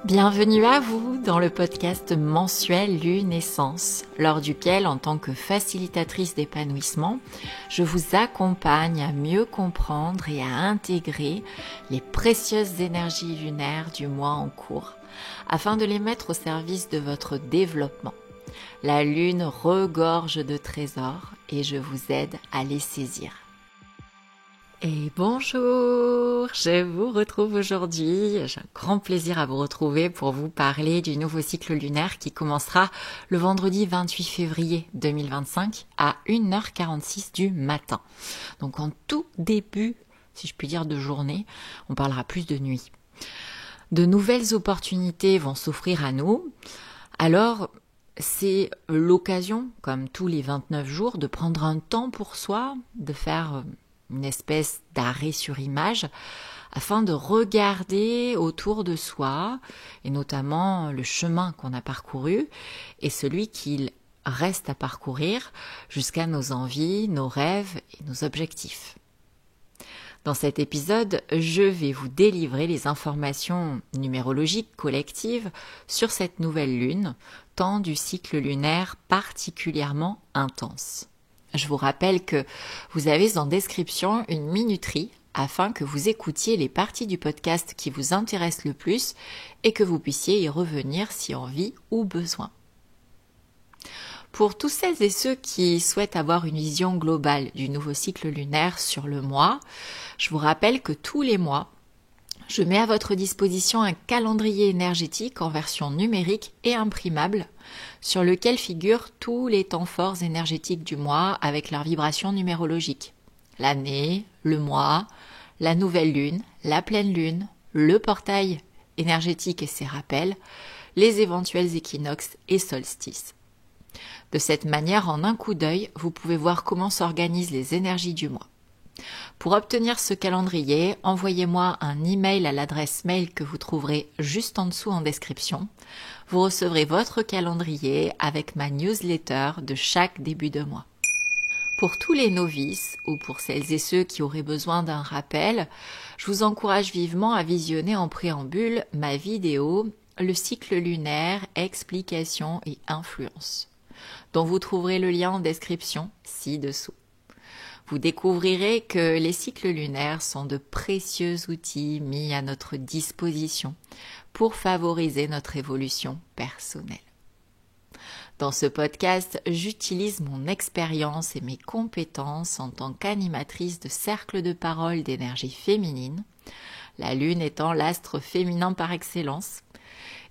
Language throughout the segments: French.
Bienvenue à vous dans le podcast mensuel Lunescence, lors duquel, en tant que facilitatrice d'épanouissement, je vous accompagne à mieux comprendre et à intégrer les précieuses énergies lunaires du mois en cours, afin de les mettre au service de votre développement. La lune regorge de trésors et je vous aide à les saisir. Et bonjour, je vous retrouve aujourd'hui. J'ai un grand plaisir à vous retrouver pour vous parler du nouveau cycle lunaire qui commencera le vendredi 28 février 2025 à 1h46 du matin. Donc en tout début, si je puis dire, de journée, on parlera plus de nuit. De nouvelles opportunités vont s'offrir à nous. Alors, c'est l'occasion, comme tous les 29 jours, de prendre un temps pour soi, de faire une espèce d'arrêt sur image afin de regarder autour de soi et notamment le chemin qu'on a parcouru et celui qu'il reste à parcourir jusqu'à nos envies, nos rêves et nos objectifs. Dans cet épisode, je vais vous délivrer les informations numérologiques collectives sur cette nouvelle lune, temps du cycle lunaire particulièrement intense. Je vous rappelle que vous avez en description une minuterie afin que vous écoutiez les parties du podcast qui vous intéressent le plus et que vous puissiez y revenir si envie ou besoin. Pour tous celles et ceux qui souhaitent avoir une vision globale du nouveau cycle lunaire sur le mois, je vous rappelle que tous les mois, je mets à votre disposition un calendrier énergétique en version numérique et imprimable sur lequel figurent tous les temps forts énergétiques du mois avec leurs vibrations numérologiques. L'année, le mois, la nouvelle lune, la pleine lune, le portail énergétique et ses rappels, les éventuels équinoxes et solstices. De cette manière, en un coup d'œil, vous pouvez voir comment s'organisent les énergies du mois. Pour obtenir ce calendrier, envoyez-moi un email à l'adresse mail que vous trouverez juste en dessous en description. Vous recevrez votre calendrier avec ma newsletter de chaque début de mois. Pour tous les novices ou pour celles et ceux qui auraient besoin d'un rappel, je vous encourage vivement à visionner en préambule ma vidéo « Le cycle lunaire, explication et influence » dont vous trouverez le lien en description ci-dessous. Vous découvrirez que les cycles lunaires sont de précieux outils mis à notre disposition pour favoriser notre évolution personnelle. Dans ce podcast, j'utilise mon expérience et mes compétences en tant qu'animatrice de cercle de parole d'énergie féminine, la lune étant l'astre féminin par excellence,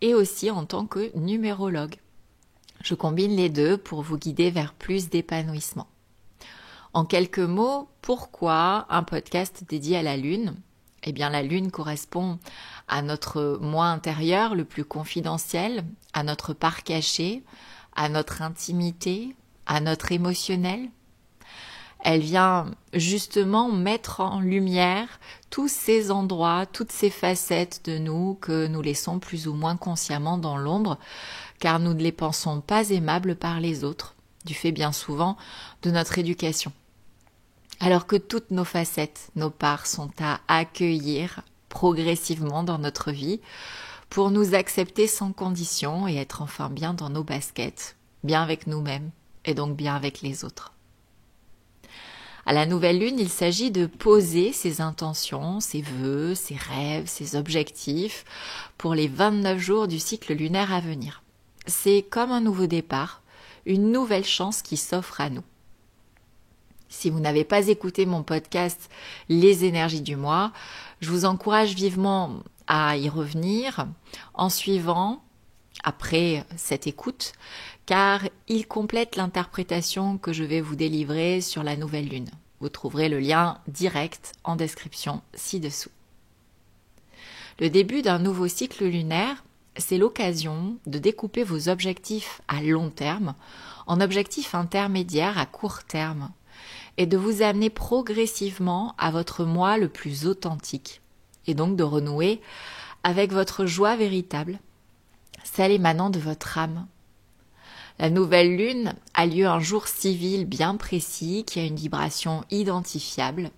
et aussi en tant que numérologue. Je combine les deux pour vous guider vers plus d'épanouissement. En quelques mots, pourquoi un podcast dédié à la Lune ? Eh bien, la Lune correspond à notre moi intérieur le plus confidentiel, à notre part caché, à notre intimité, à notre émotionnel. Elle vient justement mettre en lumière tous ces endroits, toutes ces facettes de nous que nous laissons plus ou moins consciemment dans l'ombre, car nous ne les pensons pas aimables par les autres, du fait bien souvent de notre éducation. Alors que toutes nos facettes, nos parts sont à accueillir progressivement dans notre vie pour nous accepter sans condition et être enfin bien dans nos baskets, bien avec nous-mêmes et donc bien avec les autres. À la nouvelle lune, il s'agit de poser ses intentions, ses vœux, ses rêves, ses objectifs pour les 29 jours du cycle lunaire à venir. C'est comme un nouveau départ, une nouvelle chance qui s'offre à nous. Si vous n'avez pas écouté mon podcast « Les énergies du mois », je vous encourage vivement à y revenir en suivant, après cette écoute, car il complète l'interprétation que je vais vous délivrer sur la nouvelle lune. Vous trouverez le lien direct en description ci-dessous. Le début d'un nouveau cycle lunaire, c'est l'occasion de découper vos objectifs à long terme en objectifs intermédiaires à court terme et de vous amener progressivement à votre moi le plus authentique et donc de renouer avec votre joie véritable, celle émanant de votre âme. La nouvelle lune a lieu un jour civil bien précis qui a une vibration identifiable.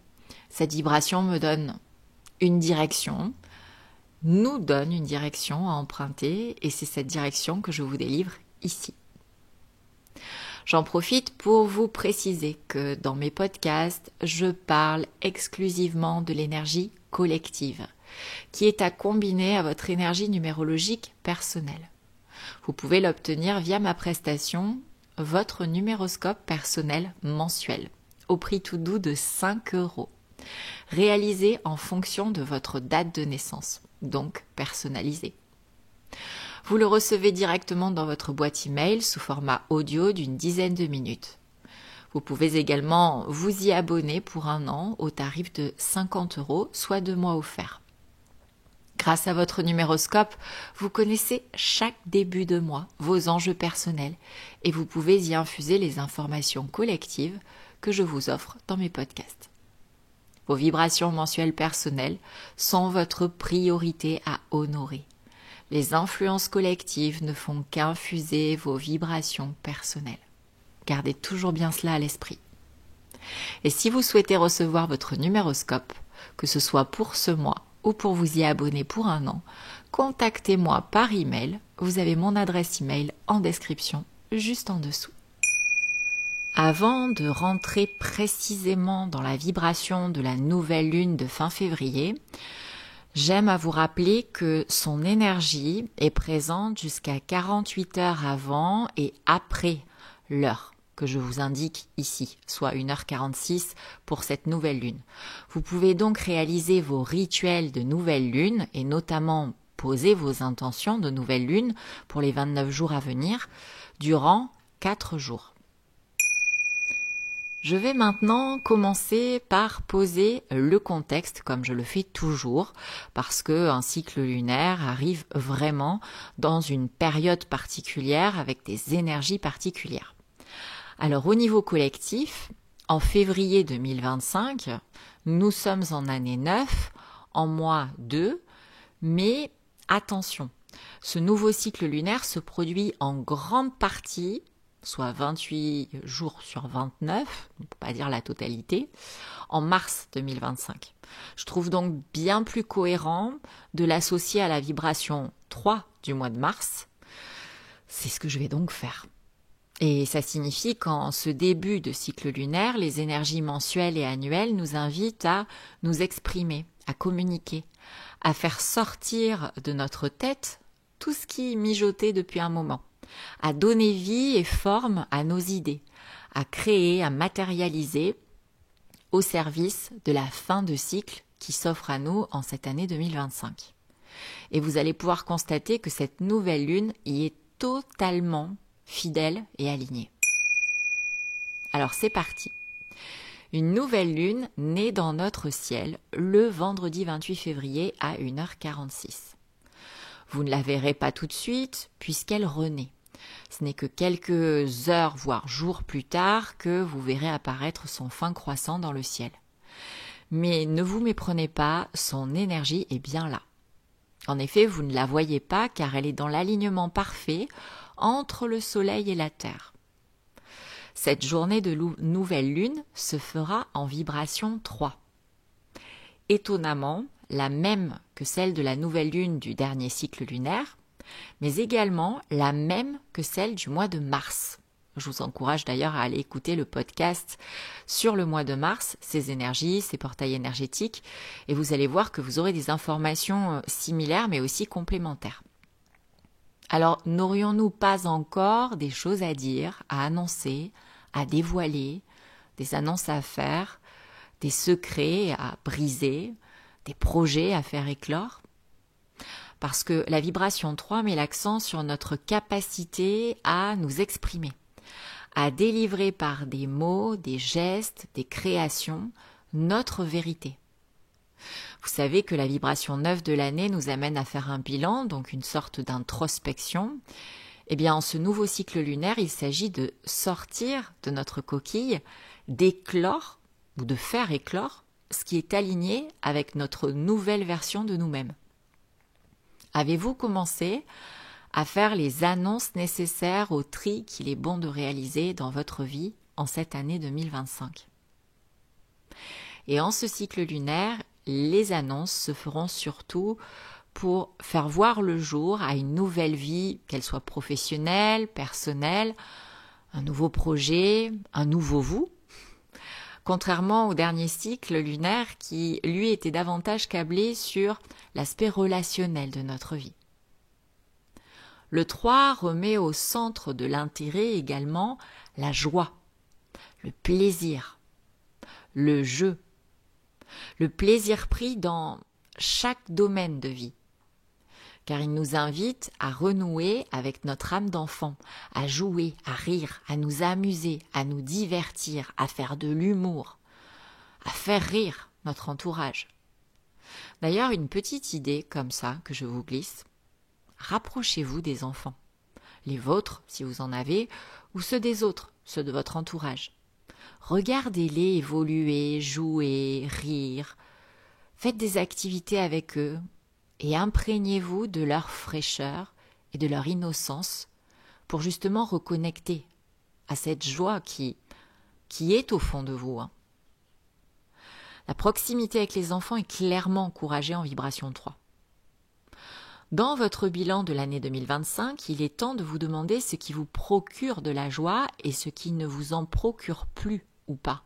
Cette vibration me donne une direction, nous donne une direction à emprunter et c'est cette direction que je vous délivre ici. J'en profite pour vous préciser que dans mes podcasts, je parle exclusivement de l'énergie collective, qui est à combiner à votre énergie numérologique personnelle. Vous pouvez l'obtenir via ma prestation, votre numéroscope personnel mensuel, au prix tout doux de 5 €, réalisé en fonction de votre date de naissance, donc personnalisé. Vous le recevez directement dans votre boîte email sous format audio d'une dizaine de minutes. Vous pouvez également vous y abonner pour 1 an au tarif de 50 €, soit 2 mois offerts. Grâce à votre numéroscope, vous connaissez chaque début de mois vos enjeux personnels et vous pouvez y infuser les informations collectives que je vous offre dans mes podcasts. Vos vibrations mensuelles personnelles sont votre priorité à honorer. Les influences collectives ne font qu'infuser vos vibrations personnelles. Gardez toujours bien cela à l'esprit. Et si vous souhaitez recevoir votre numéroscope, que ce soit pour ce mois ou pour vous y abonner pour 1 an, contactez-moi par email. Vous avez mon adresse email en description, juste en dessous. Avant de rentrer précisément dans la vibration de la nouvelle lune de fin février, j'aime à vous rappeler que son énergie est présente jusqu'à 48 heures avant et après l'heure que je vous indique ici, soit 1h46 pour cette nouvelle lune. Vous pouvez donc réaliser vos rituels de nouvelle lune et notamment poser vos intentions de nouvelle lune pour les 29 jours à venir durant 4 jours. Je vais maintenant commencer par poser le contexte comme je le fais toujours parce qu'un cycle lunaire arrive vraiment dans une période particulière avec des énergies particulières. Alors au niveau collectif, en février 2025, nous sommes en année 9, en mois 2, mais attention, ce nouveau cycle lunaire se produit en grande partie, soit 28 jours sur 29, on ne peut pas dire la totalité, en mars 2025. Je trouve donc bien plus cohérent de l'associer à la vibration 3 du mois de mars. C'est ce que je vais donc faire. Et ça signifie qu'en ce début de cycle lunaire, les énergies mensuelles et annuelles nous invitent à nous exprimer, à communiquer, à faire sortir de notre tête tout ce qui mijotait depuis un moment, à donner vie et forme à nos idées, à créer, à matérialiser au service de la fin de cycle qui s'offre à nous en cette année 2025. Et vous allez pouvoir constater que cette nouvelle lune y est totalement fidèle et alignée. Alors c'est parti. Une nouvelle lune naît dans notre ciel le vendredi 28 février à 1h46. Vous ne la verrez pas tout de suite puisqu'elle renaît. Ce n'est que quelques heures, voire jours plus tard que vous verrez apparaître son fin croissant dans le ciel. Mais ne vous méprenez pas, son énergie est bien là. En effet, vous ne la voyez pas car elle est dans l'alignement parfait entre le soleil et la terre. Cette journée de nouvelle lune se fera en vibration 3. Étonnamment, la même que celle de la nouvelle lune du dernier cycle lunaire, mais également la même que celle du mois de mars. Je vous encourage d'ailleurs à aller écouter le podcast sur le mois de mars, ses énergies, ses portails énergétiques, et vous allez voir que vous aurez des informations similaires mais aussi complémentaires. Alors, n'aurions-nous pas encore des choses à dire, à annoncer, à dévoiler, des annonces à faire, des secrets à briser, des projets à faire éclore? Parce que la vibration 3 met l'accent sur notre capacité à nous exprimer, à délivrer par des mots, des gestes, des créations, notre vérité. Vous savez que la vibration 9 de l'année nous amène à faire un bilan, donc une sorte d'introspection. Eh bien, en ce nouveau cycle lunaire, il s'agit de sortir de notre coquille, d'éclore ou de faire éclore ce qui est aligné avec notre nouvelle version de nous-mêmes. Avez-vous commencé à faire les annonces nécessaires au tri qu'il est bon de réaliser dans votre vie en cette année 2025? Et en ce cycle lunaire, les annonces se feront surtout pour faire voir le jour à une nouvelle vie, qu'elle soit professionnelle, personnelle, un nouveau projet, un nouveau vous. Contrairement au dernier cycle lunaire qui, lui, était davantage câblé sur l'aspect relationnel de notre vie. Le 3 remet au centre de l'intérêt également la joie, le plaisir, le jeu, le plaisir pris dans chaque domaine de vie. Car il nous invite à renouer avec notre âme d'enfant, à jouer, à rire, à nous amuser, à nous divertir, à faire de l'humour, à faire rire notre entourage. D'ailleurs, une petite idée comme ça que je vous glisse, rapprochez-vous des enfants, les vôtres si vous en avez, ou ceux des autres, ceux de votre entourage. Regardez-les évoluer, jouer, rire, faites des activités avec eux, et imprégnez-vous de leur fraîcheur et de leur innocence pour justement reconnecter à cette joie qui est au fond de vous. La proximité avec les enfants est clairement encouragée en vibration 3. Dans votre bilan de l'année 2025, il est temps de vous demander ce qui vous procure de la joie et ce qui ne vous en procure plus ou pas.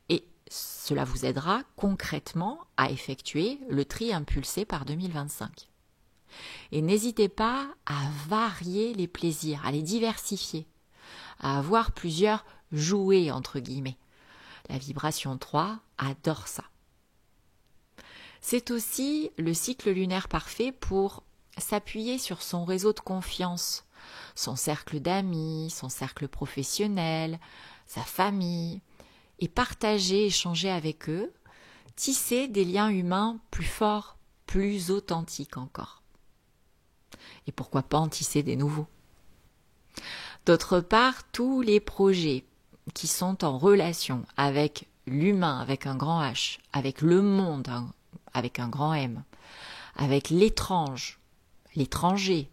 Et cela vous aidera concrètement à effectuer le tri impulsé par 2025. Et n'hésitez pas à varier les plaisirs, à les diversifier, à avoir plusieurs jouets entre guillemets. La vibration 3 adore ça. C'est aussi le cycle lunaire parfait pour s'appuyer sur son réseau de confiance, son cercle d'amis, son cercle professionnel, sa famille, et partager, échanger avec eux, tisser des liens humains plus forts, plus authentiques encore. Et pourquoi pas en tisser des nouveaux. D'autre part, tous les projets qui sont en relation avec l'humain, avec un grand H, avec le monde, avec un grand M, avec l'étrange, l'étranger,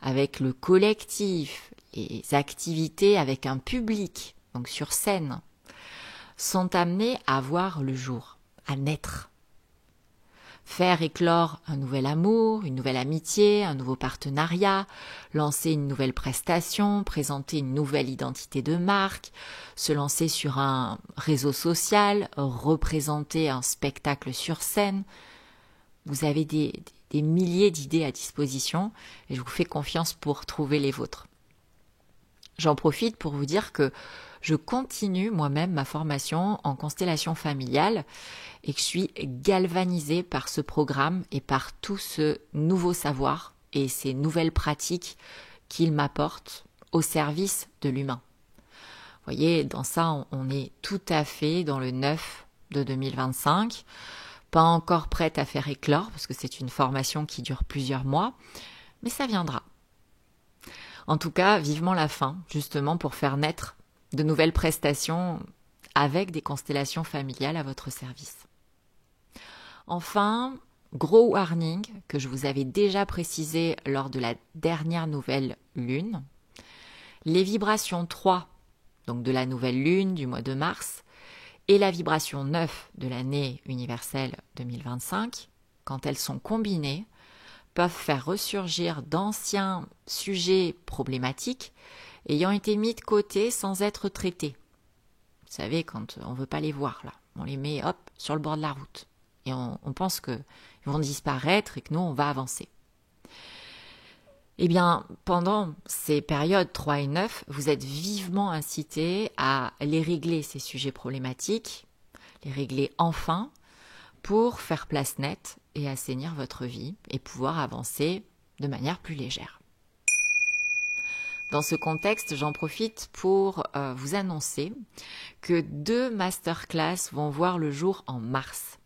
avec le collectif, les activités avec un public, donc sur scène, sont amenés à voir le jour, à naître. Faire éclore un nouvel amour, une nouvelle amitié, un nouveau partenariat, lancer une nouvelle prestation, présenter une nouvelle identité de marque, se lancer sur un réseau social, représenter un spectacle sur scène. Vous avez des milliers d'idées à disposition et je vous fais confiance pour trouver les vôtres. J'en profite pour vous dire que je continue moi-même ma formation en constellation familiale et que je suis galvanisée par ce programme et par tout ce nouveau savoir et ces nouvelles pratiques qu'il m'apporte au service de l'humain. Vous voyez, dans ça, on est tout à fait dans le 9 de 2025, pas encore prête à faire éclore parce que c'est une formation qui dure plusieurs mois, mais ça viendra. En tout cas, vivement la fin, justement pour faire naître de nouvelles prestations avec des constellations familiales à votre service. Enfin, gros warning que je vous avais déjà précisé lors de la dernière nouvelle lune, les vibrations 3, donc de la nouvelle lune du mois de mars, et la vibration 9 de l'année universelle 2025, quand elles sont combinées, peuvent faire ressurgir d'anciens sujets problématiques ayant été mis de côté sans être traités. Vous savez, quand on ne veut pas les voir, là, on les met hop sur le bord de la route. Et on pense qu'ils vont disparaître et que nous, on va avancer. Eh bien, pendant ces périodes 3 et 9, vous êtes vivement incités à les régler, ces sujets problématiques, les régler enfin, pour faire place nette et assainir votre vie et pouvoir avancer de manière plus légère. Dans ce contexte, j'en profite pour vous annoncer que 2 masterclass vont voir le jour en mars.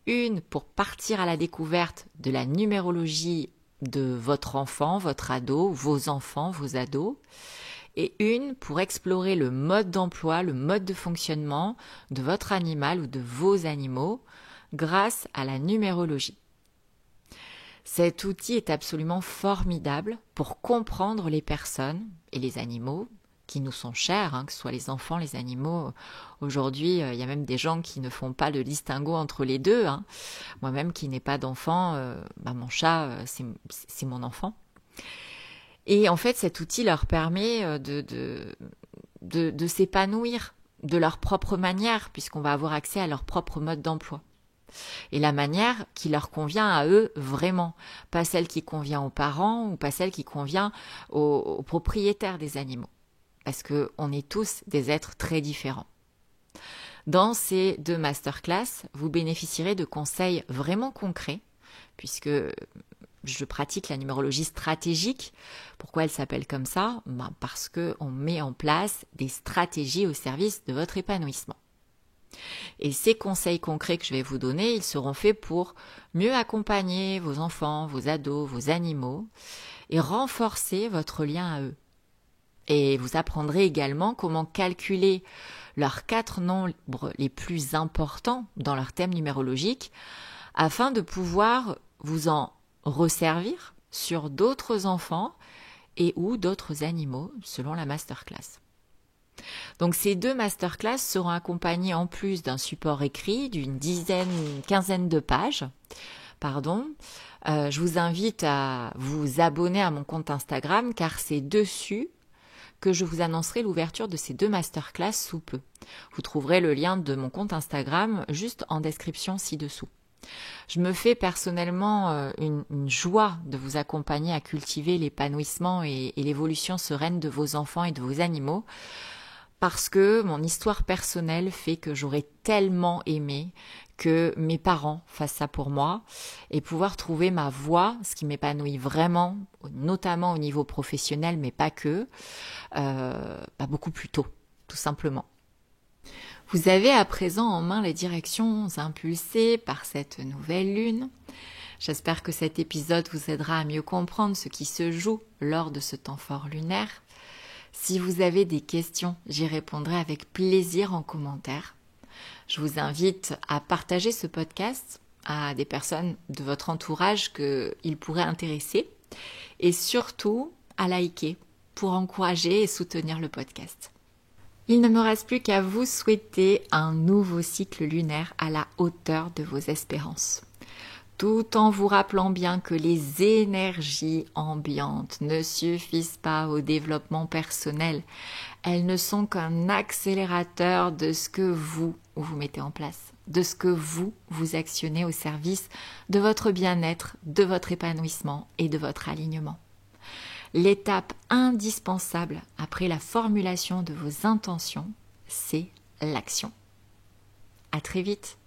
Une pour partir à la découverte de la numérologie de votre enfant, votre ado, vos enfants, vos ados, et une pour explorer le mode d'emploi, le mode de fonctionnement de votre animal ou de vos animaux grâce à la numérologie. Cet outil est absolument formidable pour comprendre les personnes et les animaux qui nous sont chers, hein, que ce soit les enfants, les animaux. Aujourd'hui, il y a même des gens qui ne font pas le distinguo entre les deux, hein. Moi-même qui n'ai pas d'enfant, mon chat, c'est mon enfant. Et en fait, cet outil leur permet de s'épanouir de leur propre manière, puisqu'on va avoir accès à leur propre mode d'emploi. Et la manière qui leur convient à eux vraiment, pas celle qui convient aux parents ou pas celle qui convient aux propriétaires des animaux, parce qu'on est tous des êtres très différents. Dans ces 2 masterclass, vous bénéficierez de conseils vraiment concrets, puisque je pratique la numérologie stratégique. Pourquoi elle s'appelle comme ça ? Parce qu'on met en place des stratégies au service de votre épanouissement. Et ces conseils concrets que je vais vous donner, ils seront faits pour mieux accompagner vos enfants, vos ados, vos animaux et renforcer votre lien à eux. Et vous apprendrez également comment calculer leurs 4 nombres les plus importants dans leur thème numérologique afin de pouvoir vous en resservir sur d'autres enfants et ou d'autres animaux selon la masterclass. Donc ces 2 masterclass seront accompagnées en plus d'un support écrit d'une quinzaine de pages. Je vous invite à vous abonner à mon compte Instagram car c'est dessus que je vous annoncerai l'ouverture de ces 2 masterclass sous peu. Vous trouverez le lien de mon compte Instagram juste en description ci-dessous. Je me fais personnellement une joie de vous accompagner à cultiver l'épanouissement et l'évolution sereine de vos enfants et de vos animaux. Parce que mon histoire personnelle fait que j'aurais tellement aimé que mes parents fassent ça pour moi et pouvoir trouver ma voie, ce qui m'épanouit vraiment, notamment au niveau professionnel, mais pas que, beaucoup plus tôt, tout simplement. Vous avez à présent en main les directions impulsées par cette nouvelle lune. J'espère que cet épisode vous aidera à mieux comprendre ce qui se joue lors de ce temps fort lunaire. Si vous avez des questions, j'y répondrai avec plaisir en commentaire. Je vous invite à partager ce podcast à des personnes de votre entourage qu'il pourrait intéresser et surtout à liker pour encourager et soutenir le podcast. Il ne me reste plus qu'à vous souhaiter un nouveau cycle lunaire à la hauteur de vos espérances. Tout en vous rappelant bien que les énergies ambiantes ne suffisent pas au développement personnel. Elles ne sont qu'un accélérateur de ce que vous mettez en place, de ce que vous actionnez au service de votre bien-être, de votre épanouissement et de votre alignement. L'étape indispensable après la formulation de vos intentions, c'est l'action. À très vite.